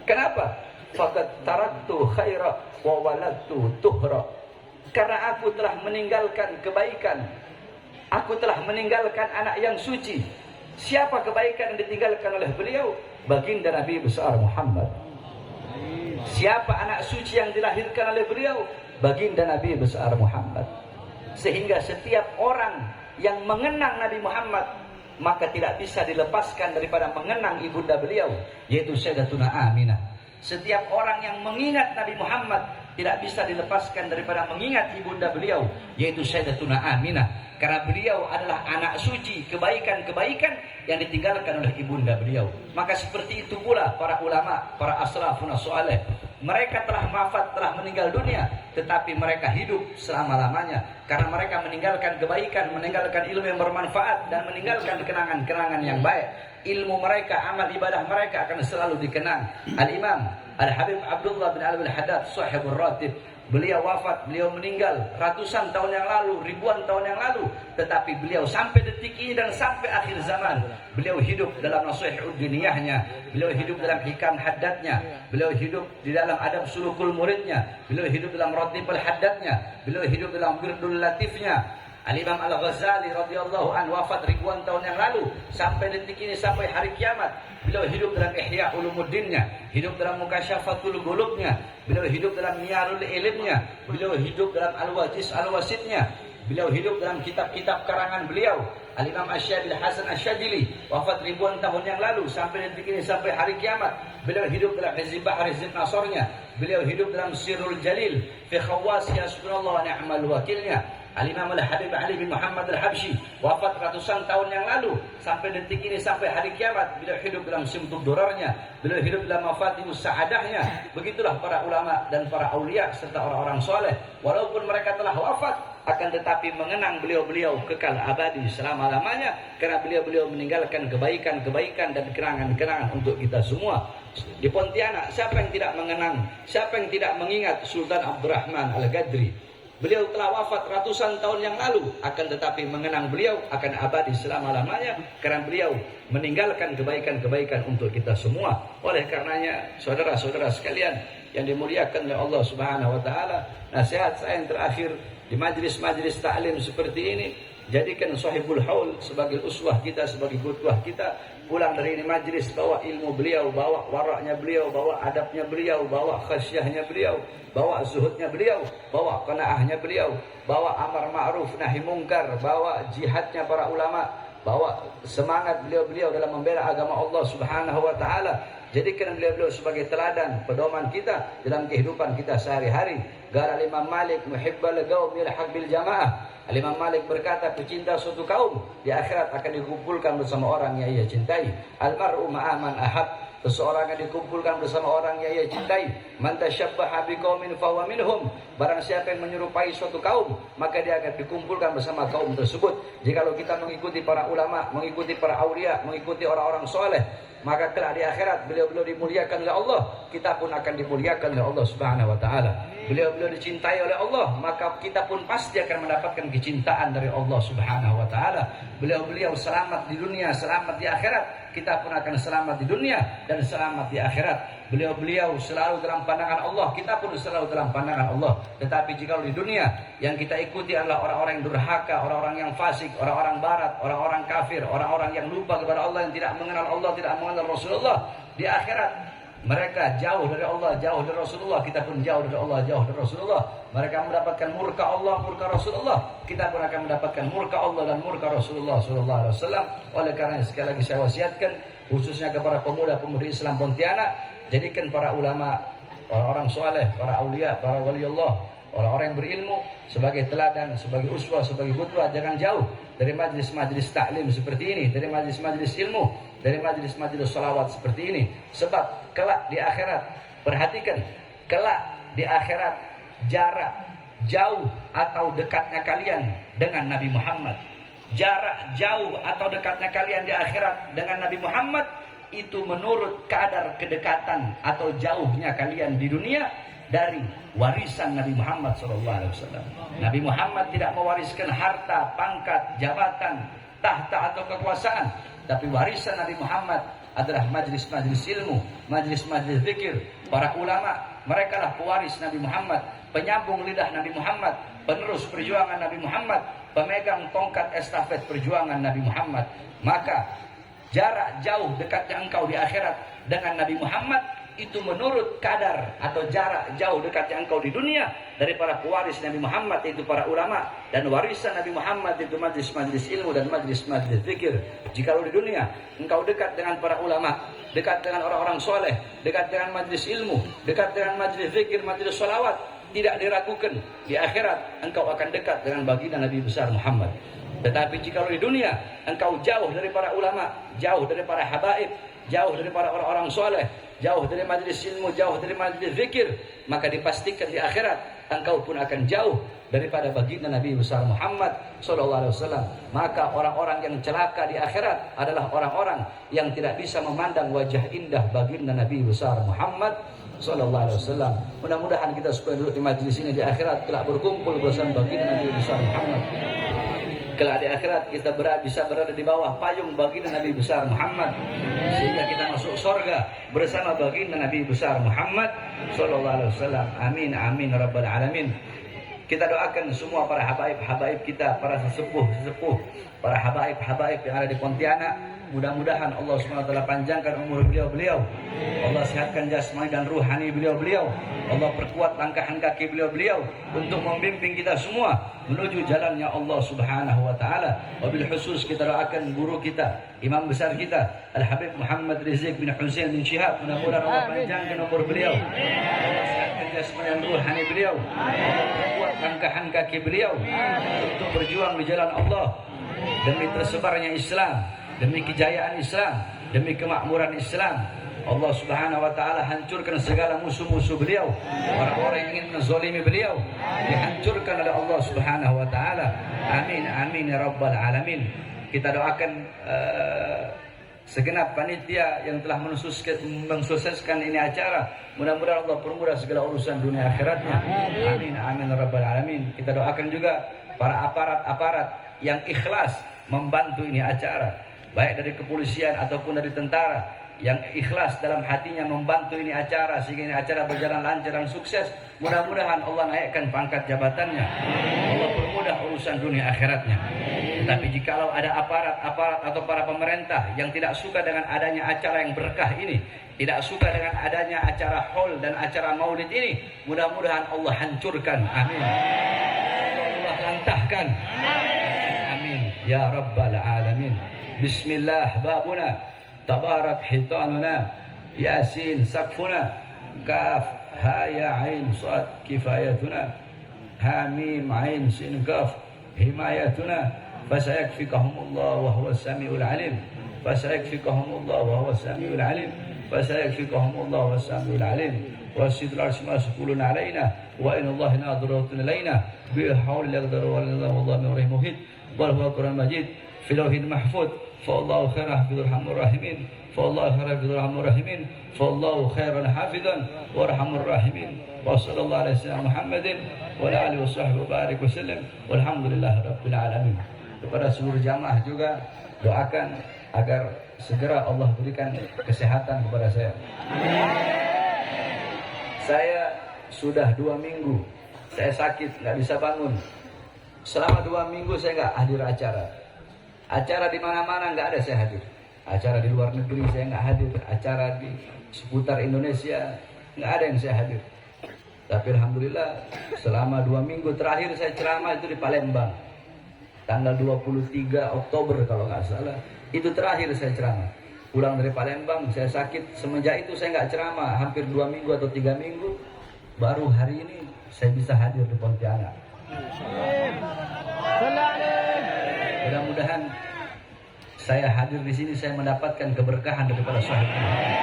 Kenapa? Faqad taraktu khaira wa waladtu tuhra. Karena aku telah meninggalkan kebaikan, aku telah meninggalkan anak yang suci. Siapa kebaikan yang ditinggalkan oleh beliau? Baginda Nabi besar Muhammad. Siapa anak suci yang dilahirkan oleh beliau? Baginda Nabi besar Muhammad. Sehingga setiap orang yang mengenang Nabi Muhammad, maka tidak bisa dilepaskan daripada mengenang ibunda beliau, yaitu Sayyidatuna Aminah. Setiap orang yang mengingat Nabi Muhammad tidak bisa dilepaskan daripada mengingat ibunda beliau, yaitu Sayyidatuna Aminah. Karena beliau adalah anak suci, kebaikan-kebaikan yang ditinggalkan oleh ibunda beliau. Maka seperti itu pula para ulama, para aslafun saleh. Mereka telah wafat, telah meninggal dunia, tetapi mereka hidup selama-lamanya. Karena mereka meninggalkan kebaikan, meninggalkan ilmu yang bermanfaat, dan meninggalkan kenangan-kenangan yang baik. Ilmu mereka, amal ibadah mereka akan selalu dikenang. Al-Imam Al-Habib Abdullah bin Al-Haddad Sahibur Ratib, beliau wafat, beliau meninggal ratusan tahun yang lalu, ribuan tahun yang lalu, tetapi beliau sampai detik ini dan sampai akhir zaman, beliau hidup dalam nasihat diniyahnya, beliau hidup dalam hikam haddatnya, beliau hidup di dalam adab sulukul muridnya, beliau hidup dalam ratibul haddatnya, beliau hidup dalam wirdul latifnya. Al-Imam Al-Ghazali radhiyallahu anhu wafat ribuan tahun yang lalu, sampai detik ini, sampai hari kiamat beliau hidup dalam Ihya Ulumuddinnya, hidup dalam Mukasyafatul Qulubnya, beliau hidup dalam Miyarul Ilmnya, beliau hidup dalam Al-Wajiz Al-Wasidnya, beliau hidup dalam kitab-kitab karangan beliau. Al-Imam Asy-Syabil Hasan Asy-Syadzili wafat ribuan tahun yang lalu, sampai detik ini, sampai hari kiamat beliau hidup dalam Hizb Bahr Hizb Nasrnya, beliau hidup dalam Sirrul Jalil fi Khawasi Hasbunallah wa ni'mal wakilnya. Al-Imam Al-Habib Ali bin Muhammad Al-Habsyi wafat ratusan tahun yang lalu, sampai detik ini, sampai hari kiamat beliau hidup dalam Simtud Durarnya, beliau hidup dalam Mafatimus Sa'adahnya. Begitulah para ulama dan para aulia serta orang-orang soleh, walaupun mereka telah wafat, akan tetapi mengenang beliau-beliau kekal abadi selama-lamanya, karena beliau-beliau meninggalkan kebaikan-kebaikan dan kenangan-kenangan untuk kita semua. Di Pontianak, siapa yang tidak mengenang, siapa yang tidak mengingat Sultan Abdurrahman Al-Ghadri? Beliau telah wafat ratusan tahun yang lalu, akan tetapi mengenang beliau akan abadi selama-lamanya, karena beliau meninggalkan kebaikan-kebaikan untuk kita semua. Oleh karenanya, saudara-saudara sekalian yang dimuliakan oleh Allah Subhanahu wa taala, nasihat saya yang terakhir di majlis-majlis ta'lim seperti ini, jadikan Sahibul Haul sebagai uswah kita, sebagai qudwah kita. Pulang dari ini majlis, bawa ilmu beliau, bawa waraknya beliau, bawa adabnya beliau, bawa khasyahnya beliau, bawa zuhudnya beliau, bawa qanaahnya beliau, bawa amar ma'ruf nahi mungkar, bawa jihadnya para ulama, bawa semangat beliau-beliau dalam membela agama Allah Subhanahu wa taala. Jadikan beliau-beliau sebagai teladan, pedoman kita dalam kehidupan kita sehari-hari. Gara Imam Malik muhibbal qaum yalhaq bil jamaah. Imam Malik berkata, pecinta suatu kaum di akhirat akan dikumpulkan bersama orang yang ia cintai. Al-mar'u ma'aman ahab. Seseorang yang dikumpulkan bersama orang yang ia cintai. Man tasyabbaha biqaumin fahuwa minhum. Barang siapa yang menyerupai suatu kaum, maka dia akan dikumpulkan bersama kaum tersebut. Jikalau kita mengikuti para ulama, mengikuti para aulia, mengikuti orang-orang soleh, maka kelak di akhirat beliau-beliau dimuliakan oleh Allah, kita pun akan dimuliakan oleh Allah Subhanahu wa taala. Beliau-beliau dicintai oleh Allah, maka kita pun pasti akan mendapatkan kecintaan dari Allah Subhanahu wa taala. Beliau-beliau selamat di dunia, selamat di akhirat, kita pun akan selamat di dunia dan selamat di akhirat. Beliau-beliau selalu dalam pandangan Allah, kita pun selalu dalam pandangan Allah. Tetapi jika di dunia yang kita ikuti adalah orang-orang yang durhaka, orang-orang yang fasik, orang-orang barat, orang-orang kafir, orang-orang yang lupa kepada Allah, yang tidak mengenal Allah, tidak mengenal Rasulullah, di akhirat mereka jauh dari Allah, jauh dari Rasulullah, kita pun jauh dari Allah, jauh dari Rasulullah. Mereka mendapatkan murka Allah, murka Rasulullah, kita pun akan mendapatkan murka Allah dan murka Rasulullah sallallahu alaihi wasallam. Oleh karena sekali lagi saya wasiatkan khususnya kepada pemuda-pemudi Islam Pontianak, jadikan para ulama, orang-orang soleh, para aulia, para wali Allah, orang-orang yang berilmu sebagai teladan, sebagai uswah, sebagai qudwah. Jangan jauh dari majlis-majlis taklim seperti ini, dari majlis-majlis ilmu, dari majlis-majlis salawat seperti ini. Sebab kelak di akhirat, perhatikan, kelak di akhirat jarak jauh atau dekatnya kalian dengan Nabi Muhammad, jarak jauh atau dekatnya kalian di akhirat dengan Nabi Muhammad, itu menurut kadar kedekatan atau jauhnya kalian di dunia dari warisan Nabi Muhammad SAW. Nabi Muhammad tidak mewariskan harta, pangkat, jabatan, tahta atau kekuasaan, tapi warisan Nabi Muhammad adalah majlis-majlis ilmu, majlis-majlis zikir. Para ulama, mereka lah pewaris Nabi Muhammad, penyambung lidah Nabi Muhammad, penerus perjuangan Nabi Muhammad, pemegang tongkat estafet perjuangan Nabi Muhammad. Maka jarak jauh dekatnya engkau di akhirat dengan Nabi Muhammad itu menurut kadar atau jarak jauh dekatnya engkau di dunia dari para pewaris Nabi Muhammad, yaitu para ulama, dan warisan Nabi Muhammad itu majlis-majlis ilmu dan majlis-majlis zikir. Jikalau di dunia engkau dekat dengan para ulama, dekat dengan orang-orang soleh, dekat dengan majlis ilmu, dekat dengan majlis zikir, majlis sholawat, tidak diragukan di akhirat engkau akan dekat dengan baginda Nabi besar Muhammad. Tetapi jikalau di dunia engkau jauh dari para ulama, jauh dari para habaib, jauh dari para orang-orang soleh, jauh dari majlis ilmu, jauh dari majlis zikir, maka dipastikan di akhirat engkau pun akan jauh daripada baginda Nabi besar Muhammad SAW. Maka orang-orang yang celaka di akhirat adalah orang-orang yang tidak bisa memandang wajah indah baginda Nabi besar Muhammad SAW. Mudah-mudahan kita supaya duduk di majlis ini di akhirat kelak berkumpul bersama baginda Nabi besar Muhammad. Kelak di akhirat kita bisa berada di bawah payung baginda Nabi besar Muhammad, sehingga kita masuk surga bersama baginda Nabi besar Muhammad sallallahu alaihi wasallam. Amin amin rabbal alamin. Kita doakan semua para habaib-habaib kita, para sesepuh-sesepuh, para habaib-habaib yang ada di Pontianak. Mudah-mudahan Allah SWT panjangkan umur beliau-beliau, Allah sehatkan jasmani dan ruhani beliau-beliau, Allah perkuat langkahan kaki beliau-beliau untuk membimbing kita semua menuju jalannya Allah Subhanahu wa taala. Wabil khusus kita doakan guru kita, imam besar kita, Al-Habib Muhammad Rizik bin Husain bin Syihab. Mudah-mudahan Allah panjangkan umur beliau, Allah sehatkan jasmani dan ruhani beliau, Allah perkuat langkahan kaki beliau untuk berjuang di jalan Allah demi tersebarnya Islam, demi kejayaan Islam, demi kemakmuran Islam. Allah Subhanahu wa taala hancurkan segala musuh-musuh beliau, orang-orang yang ingin menzalimi beliau dihancurkan oleh Allah Subhanahu wa taala. Amin amin ya rabbal alamin. Kita doakan segenap panitia yang telah mensukseskan ini acara. Mudah-mudahan Allah permudah segala urusan dunia akhiratnya. Amin amin ya rabbal alamin. Kita doakan juga para aparat-aparat yang ikhlas membantu ini acara, baik dari kepolisian ataupun dari tentara, yang ikhlas dalam hatinya membantu ini acara sehingga ini acara berjalan lancar dan sukses. Mudah-mudahan Allah naikkan pangkat jabatannya, Allah permudah urusan dunia akhiratnya. Tetapi jikalau ada aparat-aparat atau para pemerintah yang tidak suka dengan adanya acara yang berkah ini, tidak suka dengan adanya acara haul dan acara maulid ini, mudah-mudahan Allah hancurkan. Amin. Allah lantahkan. Amin ya rabbal alamin. Bismillah babuna, tabarak hitanuna, yasin saqfuna, kaf ha ya ain sad kifayatuna, ha mim ain sin kaf himayatuna, fasayakfikahumullah wa huwas samiul alim, fasayakfikahumullah wa huwas samiul alim. فسيكفيكهم الله والسميع العليم والسيد العرش ما يقولون علينا وإن الله ناظرة إلينا بحول لا يقدر ولا والله من غير مهيد بل هو القرآن المجيد في لوح محفوظ فالله خير حافظ ارحم الراحمين فالله خير حافظ ارحم الراحمين فالله خير حافظا وارحم الراحمين وصلى الله على سيدنا محمد وعلى آله وصحبه وبارك وسلم walhamdulillah rabbil alamin. Kepada seluruh jamaah juga doakan agar segera Allah berikan kesehatan kepada saya. Saya sudah 2 minggu saya sakit, nggak bisa bangun. Selama 2 minggu saya nggak hadir acara. Acara di mana-mana nggak ada saya hadir. Acara di luar negeri saya nggak hadir. Acara di seputar Indonesia nggak ada yang saya hadir. Tapi alhamdulillah selama 2 minggu terakhir saya ceramah itu di Palembang. Tanggal 23 Oktober kalau nggak salah. Itu terakhir saya ceramah. Pulang dari Palembang saya sakit. Semenjak itu saya nggak ceramah. Hampir 2 minggu atau 3 minggu. Baru hari ini saya bisa hadir di Pontianak. Mudah-mudahan saya hadir di sini saya mendapatkan keberkahan daripada Sahib Muhammad.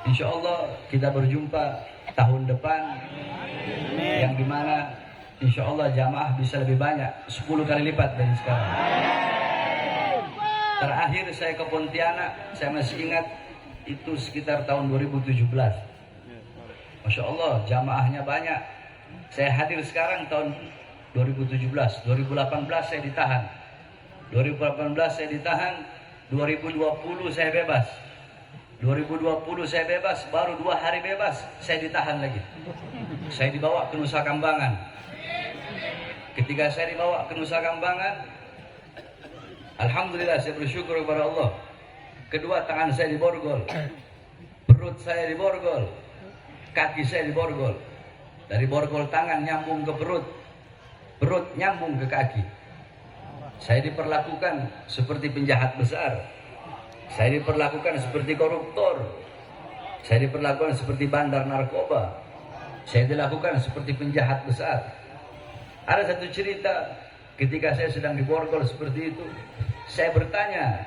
Insya Allah kita berjumpa tahun depan yang dimana insya Allah jamaah bisa lebih banyak 10 kali lipat dari sekarang. Terakhir saya ke Pontianak saya masih ingat itu sekitar tahun 2017. Masya Allah jamaahnya banyak. Saya hadir sekarang tahun 2017, 2018 saya ditahan. 2018 saya ditahan, 2020 saya bebas. 2020 saya bebas, baru 2 hari bebas saya ditahan lagi. Saya dibawa ke Nusa Kambangan. Ketika saya dibawa ke Nusa Kambangan, alhamdulillah saya bersyukur kepada Allah. Kedua tangan saya diborgol, perut saya diborgol, kaki saya diborgol. Dari borgol tangan nyambung ke perut, perut nyambung ke kaki. Saya diperlakukan seperti penjahat besar. Saya diperlakukan seperti koruptor. Saya diperlakukan seperti bandar narkoba. Saya dilakukan seperti penjahat besar. Ada satu cerita ketika saya sedang diborgol seperti itu. Saya bertanya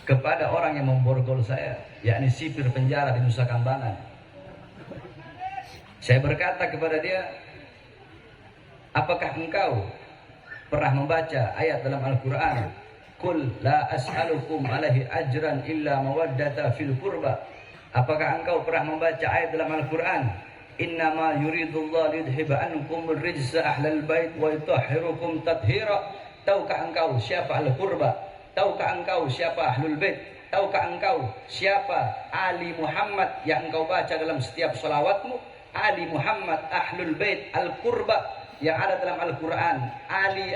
kepada orang yang memborgol saya, yakni sipir penjara di Nusa Kambangan. Saya berkata kepada dia, apakah engkau pernah membaca ayat dalam Al-Quran? Qul la as'alukum alaihi ajran illa mawaddata fil qurba. Apakah engkau pernah membaca ayat dalam Al-Quran? Innama yuridullah lidhiba ankum rijsa ahlal bait wa yutahhirukum tathira. Tahukah engkau siapa al-qurba? Tahukah engkau siapa ahlul bait? Tahukah engkau siapa Ali Muhammad yang engkau baca dalam setiap salawatmu? Ali Muhammad ahlul bait al-qurba yang ada dalam Al-Quran. Ali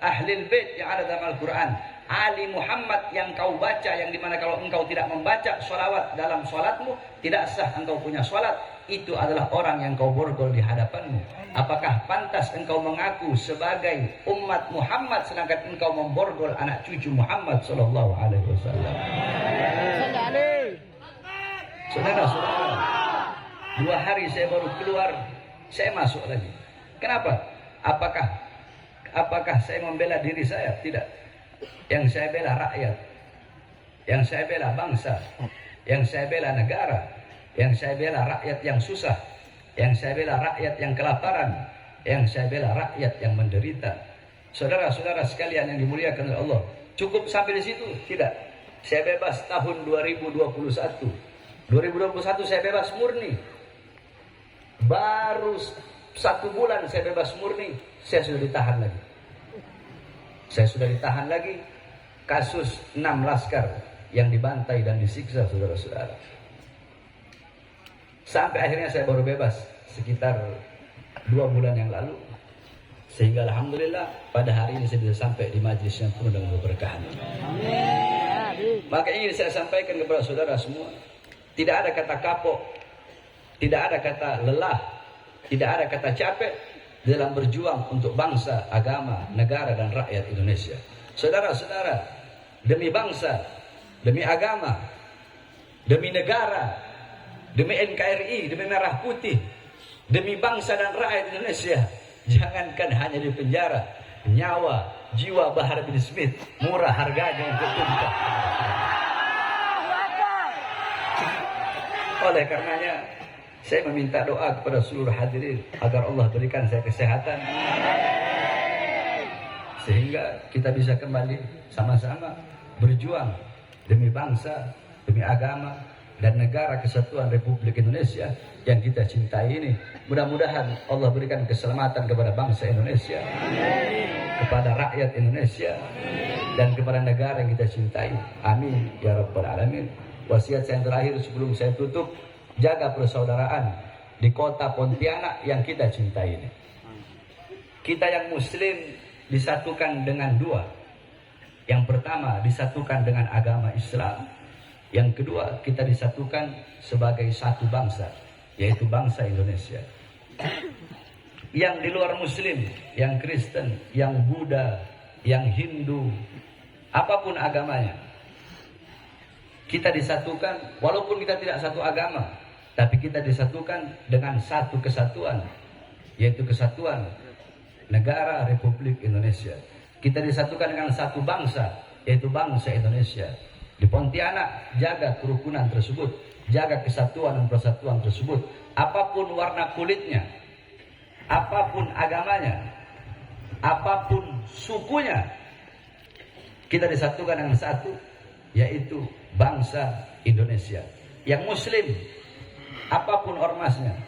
Ahlul Bait yang ada dalam Al-Quran. Ali Muhammad yang kau baca, yang dimana kalau engkau tidak membaca sholawat dalam sholatmu, tidak sah engkau punya sholat. Itu adalah orang yang kau borgol di hadapanmu. Apakah pantas engkau mengaku sebagai umat Muhammad sedangkan engkau memborgol anak cucu Muhammad Sallallahu Alaihi Wasallam? Saudara-saudara, 2 hari saya baru keluar, saya masuk lagi. Kenapa? Apakah saya membela diri saya? Tidak. Yang saya bela rakyat. Yang saya bela bangsa. Yang saya bela negara. Yang saya bela rakyat yang susah. Yang saya bela rakyat yang kelaparan. Yang saya bela rakyat yang menderita. Saudara-saudara sekalian yang dimuliakan oleh Allah. Cukup sampai di situ? Tidak. Saya bebas tahun 2021. 2021 saya bebas murni. Baru 1 bulan saya bebas murni, saya sudah ditahan lagi. Saya sudah ditahan lagi. Kasus 6 laskar yang dibantai dan disiksa, saudara-saudara. Sampai akhirnya saya baru bebas sekitar 2 bulan yang lalu. Sehingga alhamdulillah pada hari ini saya bisa sampai di majlis yang penuh dengan keberkahan. Maka ingin saya sampaikan kepada saudara semua, tidak ada kata kapok, tidak ada kata lelah, tidak ada kata capek dalam berjuang untuk bangsa, agama, negara dan rakyat Indonesia. Saudara-saudara, demi bangsa, demi agama, demi negara, demi NKRI, demi Merah Putih, demi bangsa dan rakyat Indonesia, jangankan hanya di penjara, nyawa, jiwa Bahar bin Smith murah harganya untuk tumpah. Oleh karenanya saya meminta doa kepada seluruh hadirin agar Allah berikan saya kesehatan sehingga kita bisa kembali sama-sama berjuang demi bangsa, demi agama dan negara kesatuan Republik Indonesia yang kita cintai ini. Mudah-mudahan Allah berikan keselamatan kepada bangsa Indonesia, kepada rakyat Indonesia, dan kepada negara yang kita cintai. Amin ya rabbal alamin. Wasiat saya yang terakhir sebelum saya tutup, jaga persaudaraan di kota Pontianak yang kita cintai ini. Kita yang muslim disatukan dengan dua. Yang pertama disatukan dengan agama Islam. Yang kedua kita disatukan sebagai satu bangsa, yaitu bangsa Indonesia. Yang di luar muslim, yang Kristen, yang Buddha, yang Hindu, apapun agamanya, kita disatukan walaupun kita tidak satu agama, tapi kita disatukan dengan satu kesatuan, yaitu kesatuan negara Republik Indonesia. Kita disatukan dengan satu bangsa, yaitu bangsa Indonesia. Di Pontianak, jaga kerukunan tersebut, jaga kesatuan dan persatuan tersebut. Apapun warna kulitnya, apapun agamanya, apapun sukunya, kita disatukan dengan satu, yaitu bangsa Indonesia. Yang muslim, apapun ormasnya,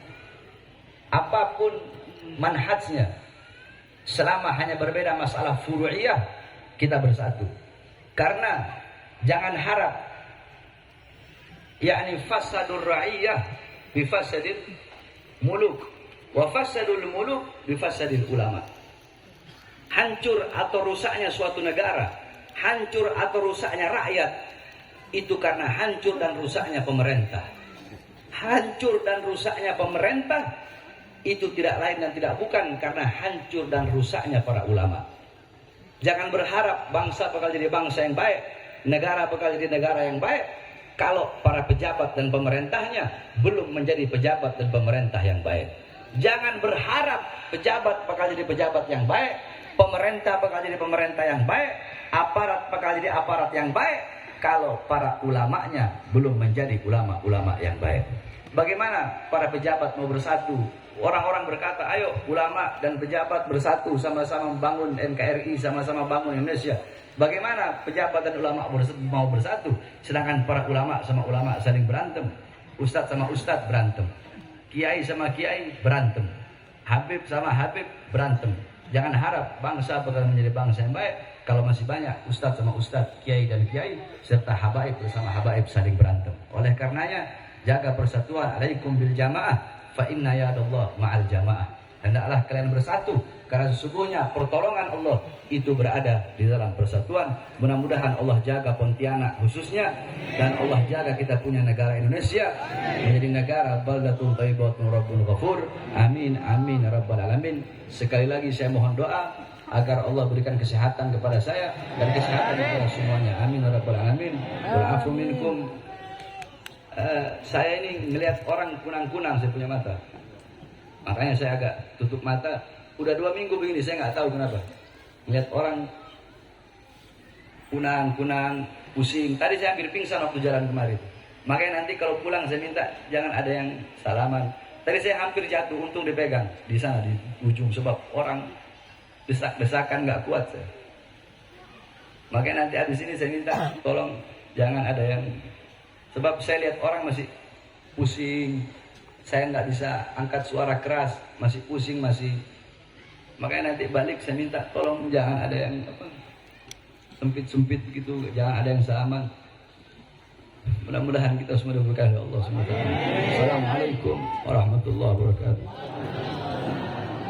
apapun manhajnya, selama hanya berbeda masalah furu'iyah, kita bersatu. Karena jangan harap yakni fasadul ra'iyah bifasadil muluk wa fasadul muluk bifasadil ulama. Hancur atau rusaknya suatu negara, hancur atau rusaknya rakyat, itu karena hancur dan rusaknya pemerintah. Hancur dan rusaknya pemerintah itu tidak lain dan tidak bukan karena hancur dan rusaknya para ulama. Jangan berharap bangsa bakal jadi bangsa yang baik, negara bakal jadi negara yang baik, kalau para pejabat dan pemerintahnya belum menjadi pejabat dan pemerintah yang baik. Jangan berharap pejabat bakal jadi pejabat yang baik, pemerintah bakal jadi pemerintah yang baik, aparat bakal jadi aparat yang baik, kalau para ulamanya belum menjadi ulama-ulama yang baik. Bagaimana para pejabat mau bersatu? Orang-orang berkata, ayo ulama dan pejabat bersatu, sama-sama membangun NKRI, sama-sama bangun Indonesia. Bagaimana pejabat dan ulama mau bersatu, sedangkan para ulama sama ulama saling berantem, ustadz sama ustadz berantem, kiai sama kiai berantem, habib sama habib berantem. Jangan harap bangsa bakal menjadi bangsa yang baik kalau masih banyak ustadz sama ustadz, kiai dan kiai, serta habaib bersama habaib saling berantem. Oleh karenanya, jaga persatuan, alaikum bil jamaah, fa inna yadallah ma'al jamaah. Hendaklah kalian bersatu, karena sesungguhnya pertolongan Allah itu berada di dalam persatuan. Mudah-mudahan Allah jaga Pontianak khususnya, dan Allah jaga kita punya negara Indonesia menjadi negara baldatun thayyibatun rabbun ghafur. Amin amin ya rabbal alamin. Sekali lagi saya mohon doa agar Allah berikan kesehatan kepada saya dan kesehatan kepada semuanya. Amin ya rabbal alamin. Wal afu minkum. Saya ini ngelihat orang kunang-kunang, saya punya mata, makanya saya agak tutup mata. Udah 2 minggu begini, saya nggak tahu kenapa. Ngelihat orang kunang-kunang, pusing. Tadi saya hampir pingsan waktu jalan kemarin. Makanya nanti kalau pulang saya minta jangan ada yang salaman. Tadi saya hampir jatuh, untung dipegang di sana di ujung, sebab orang desak-desakan nggak kuat saya. Makanya nanti habis ini saya minta tolong jangan ada yang, sebab saya lihat orang masih pusing, saya nggak bisa angkat suara keras, masih pusing, masih. Makanya nanti balik saya minta tolong jangan ada yang sempit-sempit gitu, jangan ada yang salaman. Mudah-mudahan kita semua diberkahi Allah SWT. Assalamualaikum warahmatullahi wabarakatuh.